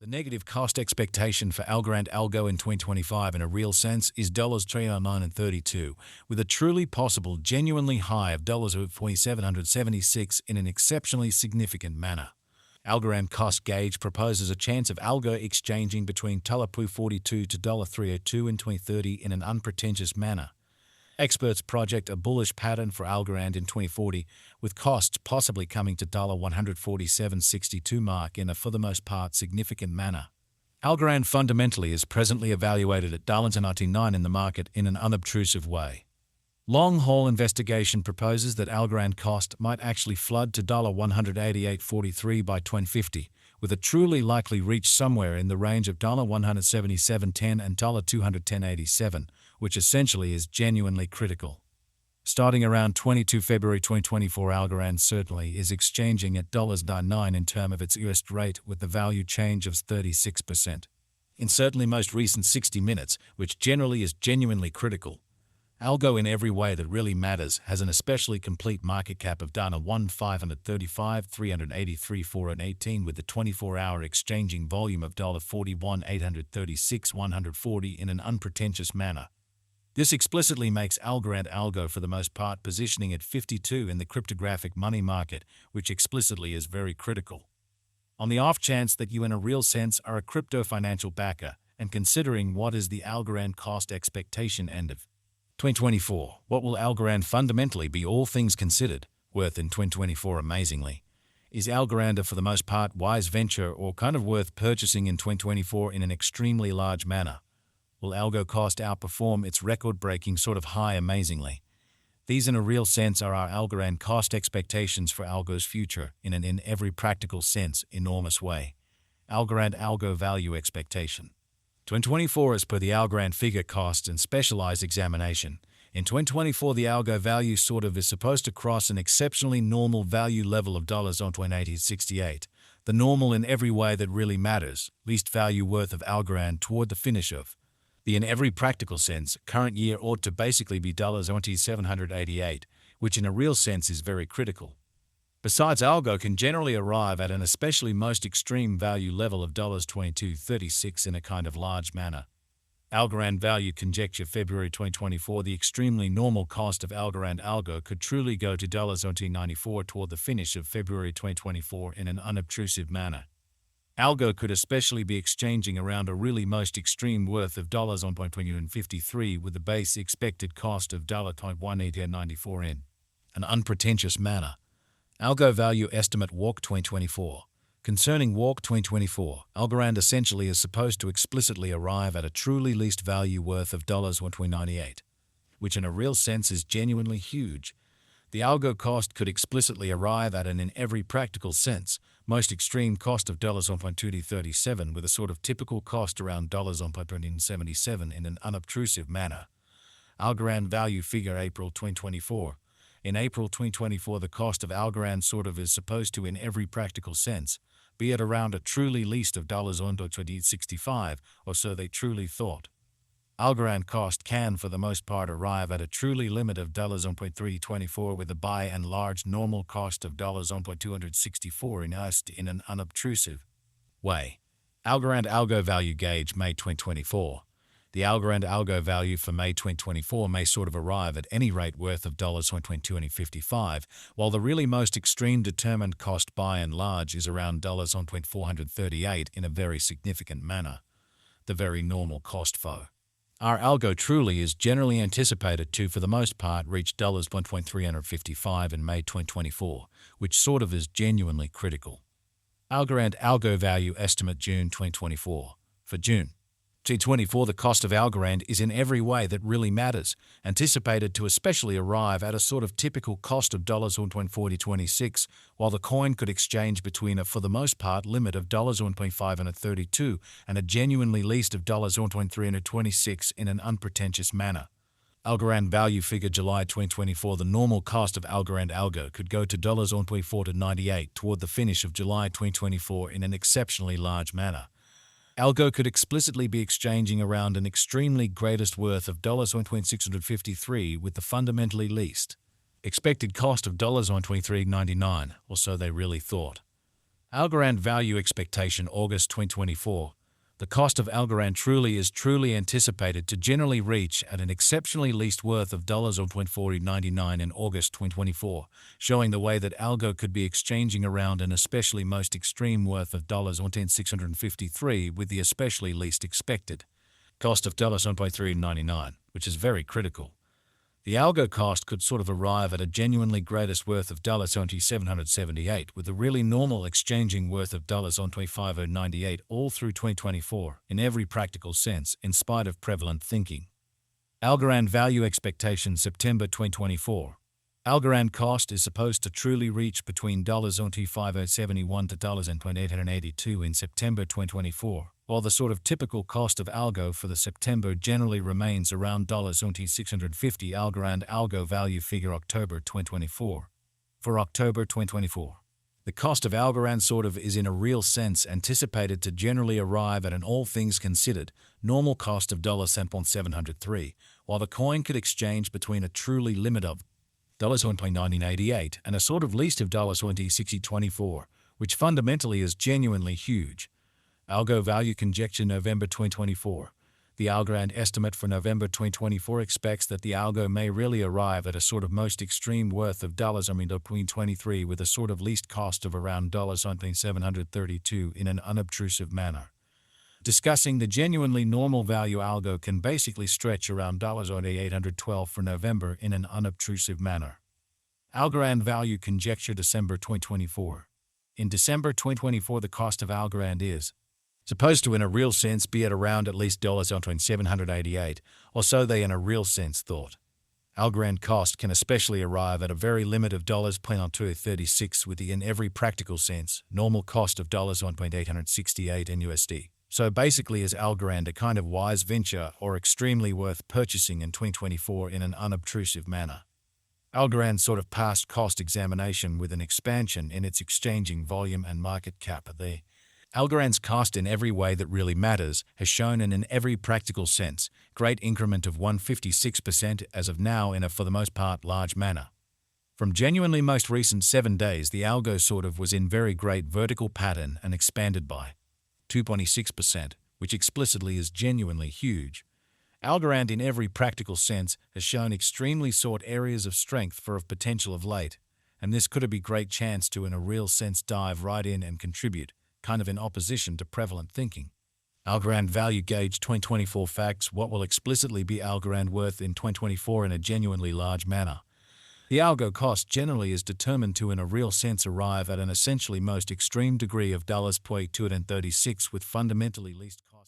The negative cost expectation for Algorand Algo in 2025 in a real sense is $309.32, with a truly possible genuinely high of $4,776 in an exceptionally significant manner. Algorand cost gauge proposes a chance of Algo exchanging between $42 to $302 in 2030 in an unpretentious manner. Experts project a bullish pattern for Algorand in 2040, with costs possibly coming to $147.62 mark in a for the most part significant manner. Algorand fundamentally is presently evaluated at $99 in the market in an unobtrusive way. Long-haul investigation proposes that Algorand cost might actually flood to $188.43 by 2050, with a truly likely reach somewhere in the range of $177.10 and $210.87, which essentially is genuinely critical. Starting around 22 February 2024, Algorand certainly is exchanging at $99 in terms of its US rate, with the value change of 36%. In certainly most recent 60 minutes, which generally is genuinely critical, Algo in every way that really matters has an especially complete market cap of $1,535,383,418 with the 24-hour exchanging volume of $41,836,140 in an unpretentious manner. This explicitly makes Algorand Algo for the most part positioning at 52 in the cryptographic money market, which explicitly is very critical. On the off chance that you in a real sense are a crypto financial backer and considering what is the Algorand cost expectation end of 2024, what will Algorand fundamentally be all things considered, worth in 2024 amazingly? Is Algorand a for the most part wise venture or kind of worth purchasing in 2024 in an extremely large manner? Will Algo cost outperform its record-breaking sort of high amazingly? These in a real sense are our Algorand cost expectations for Algo's future in an in every practical sense enormous way. Algorand Algo value expectation. 2024 as per the Algorand figure cost and specialized examination. In 2024 the Algo value sort of is supposed to cross an exceptionally normal value level of $1.68, the normal in every way that really matters, least value worth of Algorand toward the finish of. The in every practical sense, current year ought to basically be $788, which in a real sense is very critical. Besides, Algo can generally arrive at an especially most extreme value level of $22.36 in a kind of large manner. Algorand value conjecture February 2024 the extremely normal cost of Algorand Algo could truly go to $94 toward the finish of February 2024 in an unobtrusive manner. Algo could especially be exchanging around a really most extreme worth of $1.53 with the base expected cost of $1.1894 in an unpretentious manner. Algo value estimate Walk 2024. Concerning Walk 2024, Algorand essentially is supposed to explicitly arrive at a truly least value worth of $1.98, which in a real sense is genuinely huge. The Algo cost could explicitly arrive at an in every practical sense most extreme cost of $1.237 with a sort of typical cost around $1.77 in an unobtrusive manner. Algorand value figure April 2024. In April 2024, the cost of Algorand sort of is supposed to, in every practical sense, be at around a truly least of $1.65, or so they truly thought. Algorand cost can, for the most part, arrive at a truly limit of $1.324 with a by and large normal cost of $264 in an unobtrusive way. Algorand Algo value gauge May 2024. The Algorand Algo value for May 2024 may sort of arrive at any rate worth of $22.55, while the really most extreme determined cost by and large is around $438 in a very significant manner. The very normal cost for our Algo truly is generally anticipated to, for the most part, reach $1.355 in May 2024, which sort of is genuinely critical. Algorand Algo value estimate June 2024. For June 2024, the cost of Algorand is in every way that really matters, anticipated to especially arrive at a sort of typical cost of $1.4026, while the coin could exchange between a for the most part limit of $1.532 and a genuinely least of $1.326 in an unpretentious manner. Algorand value figure July 2024. The normal cost of Algorand Algo could go to $1.9498 toward the finish of July 2024 in an exceptionally large manner. Algo could explicitly be exchanging around an extremely greatest worth of $1.653 with the fundamentally least expected cost of $1.2399, or so they really thought. Algorand value expectation August 2024. The cost of Algorand truly anticipated to generally reach at an exceptionally least worth of $0.4099 in August 2024, showing the way that Algo could be exchanging around an especially most extreme worth of $1,653 with the especially least expected cost of $1.399, which is very critical. The algo cost could sort of arrive at a genuinely greatest worth of $778 with a really normal exchanging worth of $25.98 all through 2024 in every practical sense in spite of prevalent thinking. Algorand value expectation September 2024. Algorand cost is supposed to truly reach between $571 to $882 in September 2024, while the sort of typical cost of Algo for the September generally remains around $650 Algorand Algo value figure October 2024. For October 2024, the cost of Algorand sort of is in a real sense anticipated to generally arrive at an all things considered normal cost of $703, while the coin could exchange between a truly limit of $1.1988 and a sort of least of $20.6024, which fundamentally is genuinely huge. Algo value conjecture November 2024. The Algorand estimate for November 2024 expects that the Algo may really arrive at a sort of most extreme worth of $23 with a sort of least cost of around $732 in an unobtrusive manner. Discussing the genuinely normal value Algo can basically stretch around $812 for November in an unobtrusive manner. Algorand value conjecture December 2024. In December 2024, the cost of Algorand is supposed to in a real sense be at around at least $788, or so they in a real sense thought. Algorand cost can especially arrive at a very limit of $0.36 with the in every practical sense normal cost of $1.868 in USD. So basically is Algorand a kind of wise venture or extremely worth purchasing in 2024 in an unobtrusive manner? Algorand sort of passed cost examination with an expansion in its exchanging volume and market cap. The Algorand's cost in every way that really matters has shown in every practical sense great increment of 156% as of now in a for the most part large manner. From genuinely most recent 7 days the Algo sort of was in very great vertical pattern and expanded by 2.6%, which explicitly is genuinely huge. Algorand in every practical sense has shown extremely sought areas of strength for of potential of late, and this could be great chance to in a real sense dive right in and contribute, kind of in opposition to prevalent thinking. Algorand value gauge 2024 facts. What will explicitly be Algorand worth in 2024 in a genuinely large manner? The Algo cost generally is determined to in a real sense arrive at an essentially most extreme degree of $236 with fundamentally least cost.